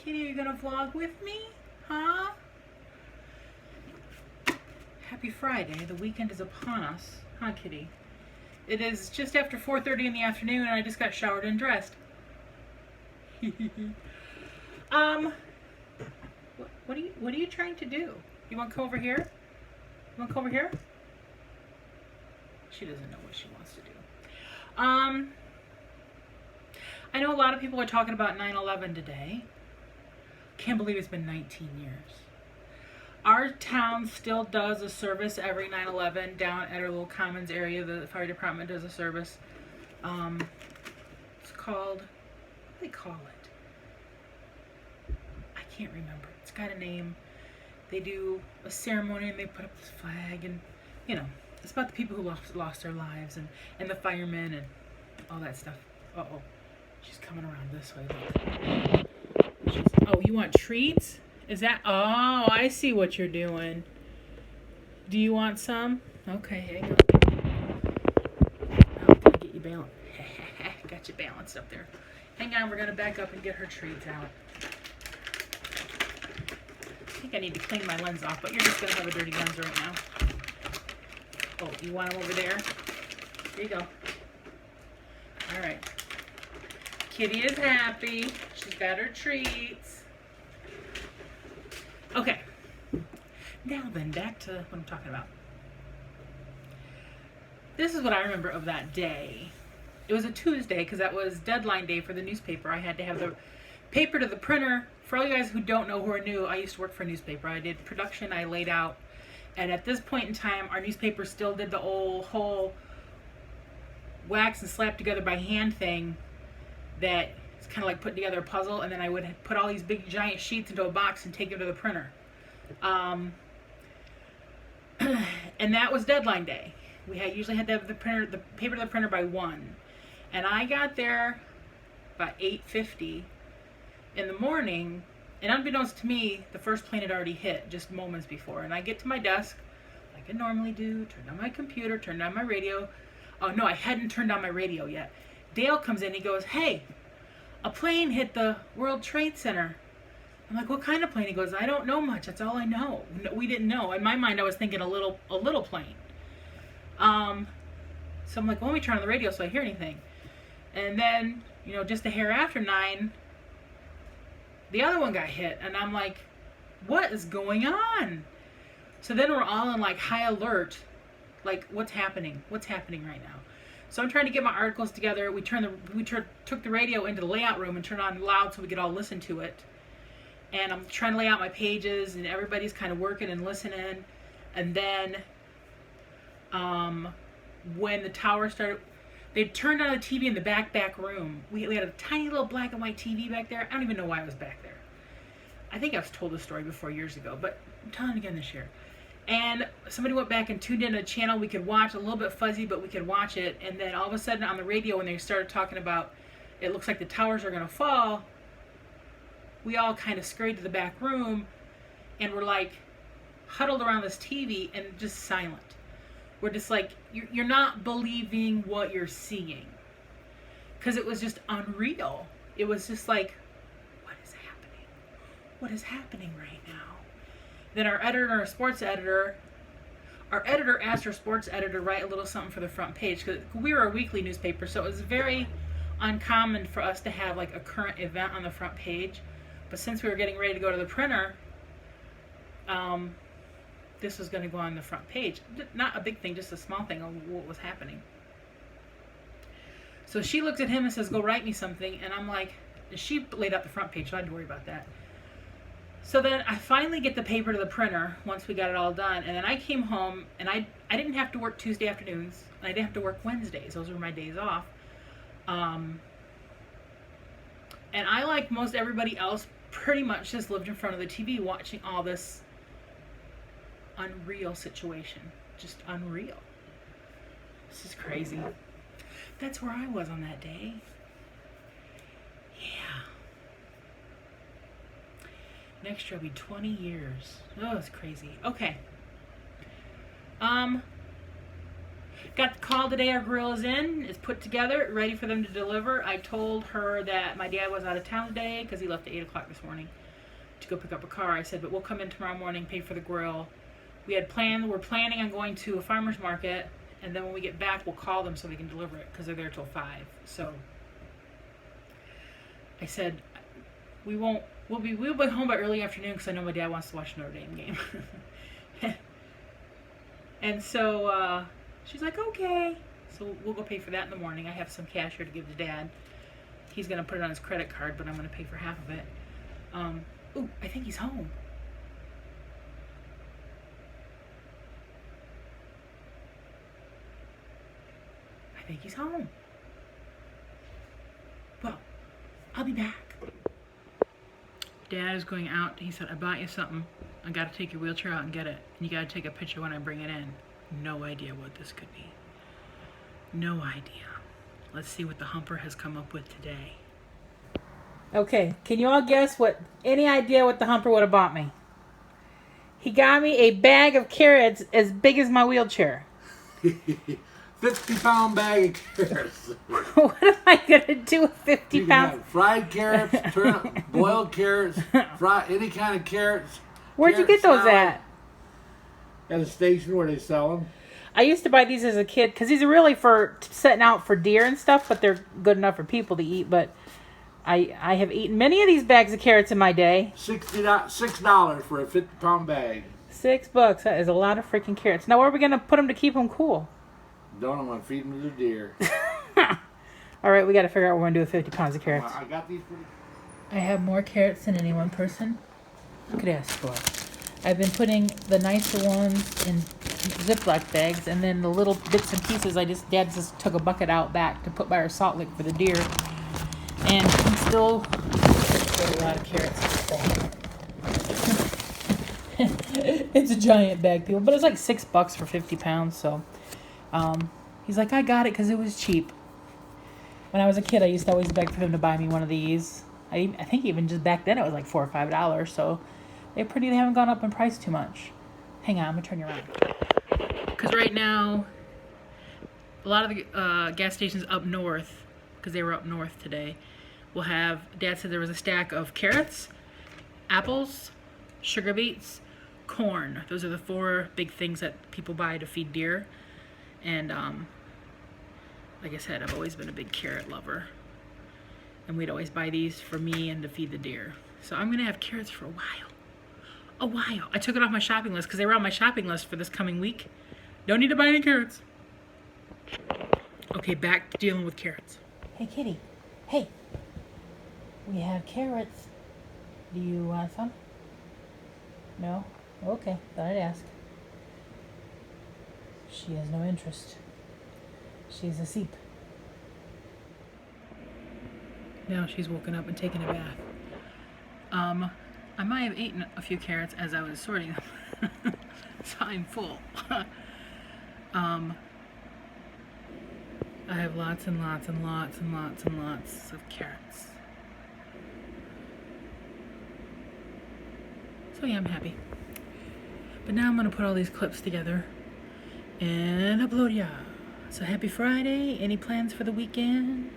Kitty, are you gonna vlog with me? Huh? Happy Friday. The weekend is upon us. Huh, Kitty? It is just after 4:30 in the afternoon and I just got showered and dressed. What are you trying to do? You want to come over here? You want to come over here? She doesn't know what she wants to do. I know a lot of people are talking about 9/11 today. Can't believe it's been 19 years. Our town still does a service every 9/11 down at our little commons area. The fire department does a service. It's called, what do they call it? I can't remember. It's got a name. They do a ceremony and they put up this flag and, you know, it's about the people who lost their lives and the firemen and all that stuff. Uh-oh. She's coming around this way. Oh, you want treats? Is that... Oh, I see what you're doing. Do you want some? Okay, hang on. I'm going to get you balanced. Got you balanced up there. Hang on, we're going to back up and get her treats out. I think I need to clean my lens off, but you're just going to have a dirty lens right now. Oh, you want them over there? There you go. All right. Kitty is happy. She's got her treats. Okay. Now then, back to what I'm talking about. This is what I remember of that day. It was a Tuesday because that was deadline day for the newspaper. I had to have the paper to the printer. For all you guys who don't know, who are new, I used to work for a newspaper. I did production, I laid out. And at this point in time, our newspaper still did the old whole wax and slap together by hand thing that it's kind of like putting together a puzzle, and then I would put all these big giant sheets into a box and take them to the printer. And that was deadline day. We usually had to have the paper to the printer by 1. And I got there by 8:50 in the morning, and unbeknownst to me, the first plane had already hit just moments before. And I get to my desk, like I normally do, turned on my computer, turned on my radio. Oh no, I hadn't turned on my radio yet. Dale comes in, he goes, "Hey, a plane hit the World Trade Center." I'm like, "What kind of plane?" He goes, "I don't know much, that's all I know." We didn't know. In my mind, I was thinking a little plane. So I'm like, well, let me turn on the radio so I hear anything. And then, you know, just a hair after 9, the other one got hit. And I'm like, what is going on? So then we're all in like high alert. Like, what's happening? What's happening right now? So I'm trying to get my articles together. We took the radio into the layout room and turned it on loud so we could all listen to it. And I'm trying to lay out my pages, and everybody's kind of working and listening. And then when the tower started, they turned on the TV in the back room. We had a tiny little black and white TV back there. I don't even know why I was back there. I think I've told this story before years ago, but I'm telling it again this year. And somebody went back and tuned in a channel we could watch, a little bit fuzzy, but we could watch it. And then all of a sudden on the radio, when they started talking about it looks like the towers are going to fall, we all kind of scurried to the back room and we're like huddled around this TV and just silent. We're just like, you're not believing what you're seeing. Because it was just unreal. It was just like, what is happening? What is happening right now? Then our editor, our editor asked our sports editor to write a little something for the front page. Because we were a weekly newspaper, so it was very uncommon for us to have like a current event on the front page. But since we were getting ready to go to the printer, this was going to go on the front page. Not a big thing, just a small thing of what was happening. So she looks at him and says, "Go write me something." And I'm like, she laid out the front page, so I had to worry about that. So then I finally get the paper to the printer once we got it all done. And then I came home, and I didn't have to work Tuesday afternoons. And I didn't have to work Wednesdays. Those were my days off. And I, like most everybody else, pretty much just lived in front of the TV watching all this unreal situation. Just unreal. This is crazy. That's where I was on that day. Yeah. Next year will be 20 years. Oh, it's crazy. Okay. Got the call today. Our grill is in. It's put together, ready for them to deliver. I told her that my dad was out of town today because he left at 8 o'clock this morning to go pick up a car. I said, but we'll come in tomorrow morning, pay for the grill. We're planning on going to a farmer's market, and then when we get back, we'll call them so they can deliver it because they're there till 5. So I said, we'll be home by early afternoon because I know my dad wants to watch Notre Dame game. And so she's like, okay. So we'll go pay for that in the morning. I have some cash here to give to Dad. He's going to put it on his credit card, but I'm going to pay for half of it. Ooh, I think he's home. I think he's home. Well, I'll be back. Dad is going out. He said, I bought you something. I got to take your wheelchair out and get it. And you got to take a picture when I bring it in. No idea what this could be. No idea. Let's see what the humper has come up with today. Okay, can you all guess any idea what the humper would have bought me? He got me a bag of carrots as big as my wheelchair. 50-pound bag of carrots. What am I going to do with 50 You can pounds? have fried carrots, boiled carrots, any kind of carrots. Where'd you get those salad. at? At a station where they sell them. I used to buy these as a kid because these are really for setting out for deer and stuff, but they're good enough for people to eat. But I have eaten many of these bags of carrots in my day. $6 for a 50-pound bag. $6. That is a lot of freaking carrots. Now, where are we going to put them to keep them cool? I'm going to feed them to the deer. All right, we got to figure out what we're going to do with 50 pounds of carrots. I got these for you. I have more carrots than any one person could ask for. I've been putting the nicer ones in Ziploc bags, and then the little bits and pieces, Dad just took a bucket out back to put by our salt lick for the deer. And I'm still got a lot of carrots. It's a giant bag, people, but it's like $6 for 50 pounds. So he's like, I got it because it was cheap. When I was a kid, I used to always beg for them to buy me one of these. I think even just back then it was like $4 or $5. So they haven't gone up in price too much. Hang on, I'm gonna turn you around. Because right now, a lot of the gas stations up north, because they were up north today, will have, Dad said there was a stack of carrots, apples, sugar beets, corn. Those are the 4 big things that people buy to feed deer. And like I said, I've always been a big carrot lover. And we'd always buy these for me and to feed the deer. So I'm gonna have carrots for a while. I took it off my shopping list because they were on my shopping list for this coming week. Don't need to buy any carrots. Okay, back to dealing with carrots. Hey, kitty. Hey. We have carrots. Do you want some? No? Okay, thought I'd ask. She has no interest. She's asleep. Now she's woken up and taken a bath. I might have eaten a few carrots as I was sorting them. So I'm full. I have lots and lots and lots and lots and lots of carrots. So yeah, I'm happy. But now I'm going to put all these clips together and upload ya. So happy Friday. Any plans for the weekend?